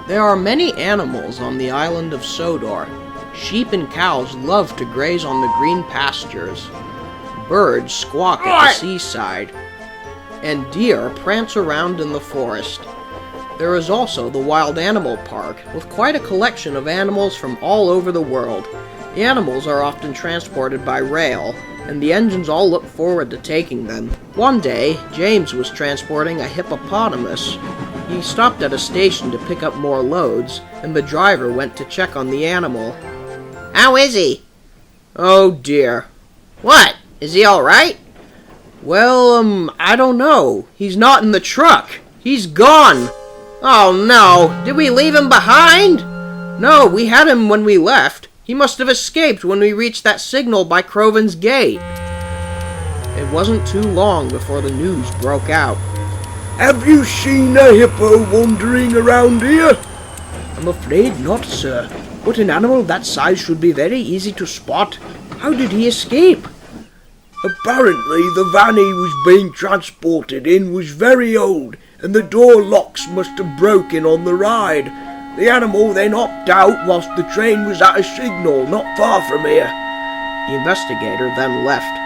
There are many animals on the island of Sodor. Sheep and cows love to graze on the green pastures. Birds squawk at the seaside, and deer prance around in the forest. There is also the Wild Animal Park, with quite a collection of animals from all over the world. The animals are often transported by rail, and the engines all look forward to taking them. One day, James was transporting a hippopotamus. He stopped at a station to pick up more loads, and the driver went to check on the animal. How is he? Oh dear. What? Is he alright? Well, I don't know. He's not in the truck. He's gone. Oh no, did we leave him behind? No, we had him when we left. He must have escaped when we reached that signal by Croven's gate. It wasn't too long before the news broke out. Have you seen a hippo wandering around here? I'm afraid not, sir. But an animal that size should be very easy to spot. How did he escape? Apparently the van he was being transported in was very old, and the door locks must have broken on the ride. The animal then hopped out whilst the train was at a signal not far from here. The investigator then left.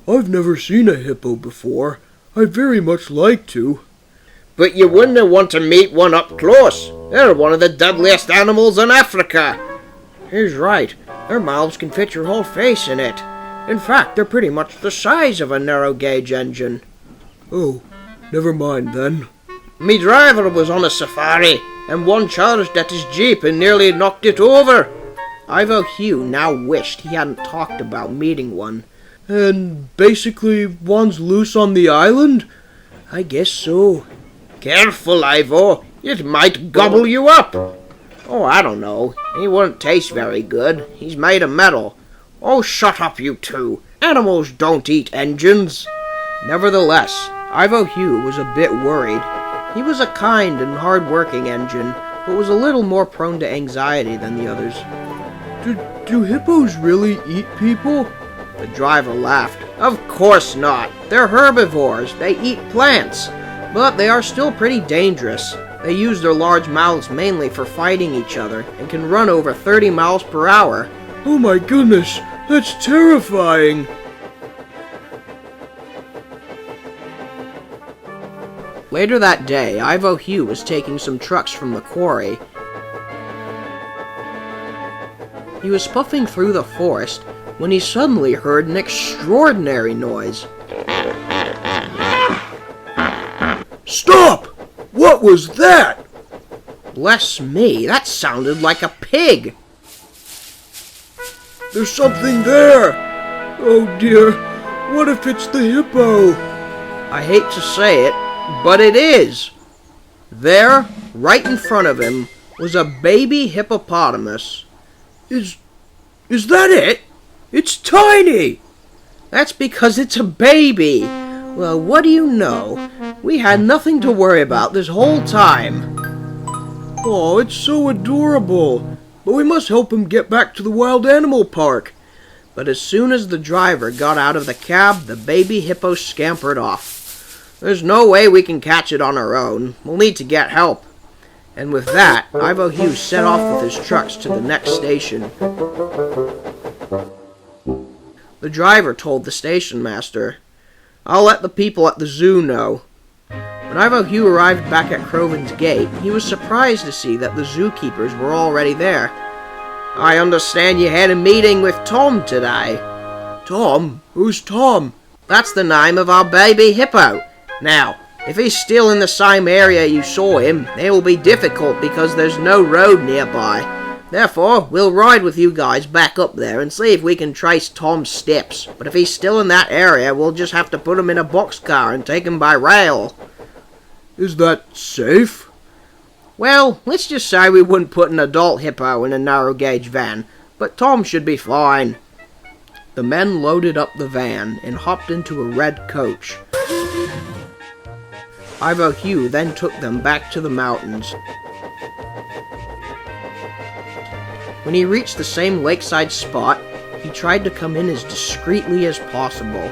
I've never seen a hippo before. I'd very much like to. But you wouldn't want to meet one up close. They're one of the deadliest animals in Africa. He's right. Their mouths can fit your whole face in it. In fact, they're pretty much the size of a narrow-gauge engine. Oh, never mind then. Me driver was on a safari, and one charged at his jeep and nearly knocked it over. Ivo Hugh now wished he hadn't talked about meeting one. And basically one's loose on the island? I guess so. Careful, Ivo. It might gobble you up. Oh, I don't know. He wouldn't taste very good. He's made of metal. Oh, shut up, you two. Animals don't eat engines. Nevertheless, Ivo Hugh was a bit worried. He was a kind and hard-working engine, but was a little more prone to anxiety than the others. Do hippos really eat people? The driver laughed. Of course not. They're herbivores. They eat plants. But they are still pretty dangerous. They use their large mouths mainly for fighting each other and can run over 30 miles per hour. Oh my goodness, that's terrifying! Later that day, Ivo Hugh was taking some trucks from the quarry. He was puffing through the forest when he suddenly heard an extraordinary noise. Stop! What was that? Bless me, that sounded like a pig. There's something there! Oh dear, what if it's the hippo? I hate to say it, but it is. There, right in front of him, was a baby hippopotamus. Is that it? It's tiny! That's because it's a baby. Well, what do you know? We had nothing to worry about this whole time. Oh, it's so adorable. But we must help him get back to the Wild Animal Park. But as soon as the driver got out of the cab, the baby hippo scampered off. There's no way we can catch it on our own. We'll need to get help. And with that, Ivo Hugh set off with his trucks to the next station. The driver told the station master, "I'll let the people at the zoo know." When Ivo Hugh arrived back at Croven's gate, he was surprised to see that the zookeepers were already there. I understand you had a meeting with Tom today. Tom? Who's Tom? That's the name of our baby hippo. Now, If he's still in the same area you saw him, it will be difficult because there's no road nearby. Therefore, we'll ride with you guys back up there and see if we can trace Tom's steps. But if he's still in that area, we'll just have to put him in a boxcar and take him by rail. Is that safe? Well, let's just say we wouldn't put an adult hippo in a narrow-gauge van, but Tom should be fine. The men loaded up the van and hopped into a red coach. Ivo Hugh then took them back to the mountains. When he reached the same lakeside spot, he tried to come in as discreetly as possible.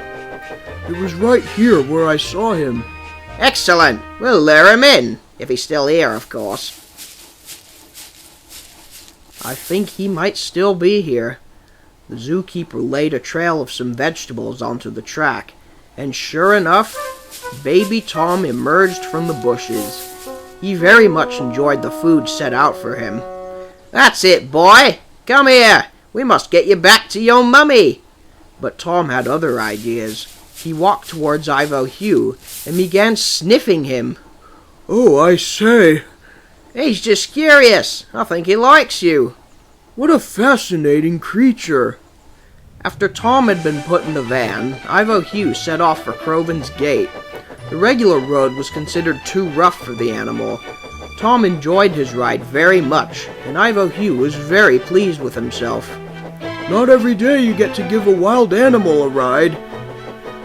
It was right here where I saw him. Excellent! We'll lure him in, if he's still here, of course. I think he might still be here. The zookeeper laid a trail of some vegetables onto the track, and sure enough, baby Tom emerged from the bushes. He very much enjoyed the food set out for him. "That's it, boy! Come here! We must get you back to your mummy!" But Tom had other ideas. He walked towards Ivo Hugh and began sniffing him. Oh, I say. "He's just curious. I think he likes you." What a fascinating creature. After Tom had been put in the van, Ivo Hugh set off for Croven's Gate. The regular road was considered too rough for the animal. Tom enjoyed his ride very much, and Ivo Hugh was very pleased with himself. Not every day you get to give a wild animal a ride.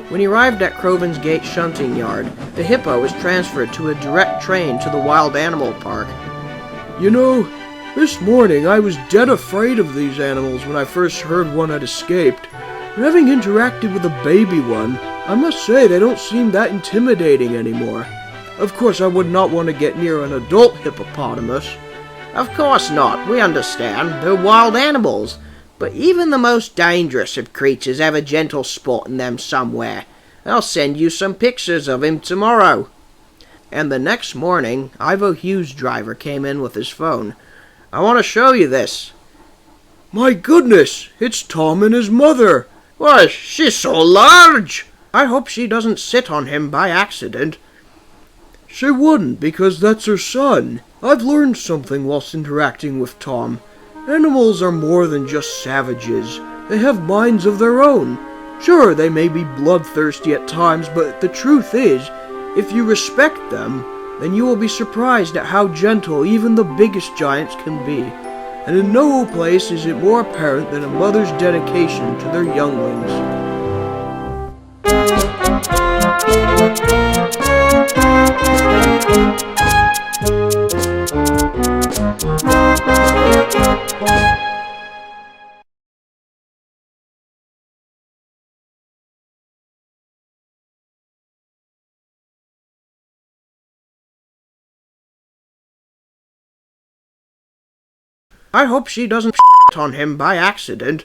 When he arrived at Croven's Gate shunting yard, the hippo was transferred to a direct train to the wild animal park. You know, this morning I was dead afraid of these animals when I first heard one had escaped. But having interacted with a baby one, I must say they don't seem that intimidating anymore. Of course, I would not want to get near an adult hippopotamus. Of course not, we understand. They're wild animals. But even the most dangerous of creatures have a gentle spot in them somewhere. I'll send you some pictures of him tomorrow. And the next morning, Ivo Hugh's driver came in with his phone. "I want to show you this." My goodness, it's Tom and his mother. Why, she's so large! I hope she doesn't sit on him by accident. She wouldn't, because that's her son. I've learned something whilst interacting with Tom. Animals are more than just savages. They have minds of their own. Sure, they may be bloodthirsty at times, but the truth is, if you respect them, then you will be surprised at how gentle even the biggest giants can be. And in no place is it more apparent than a mother's dedication to their younglings. I hope she doesn't on him by accident.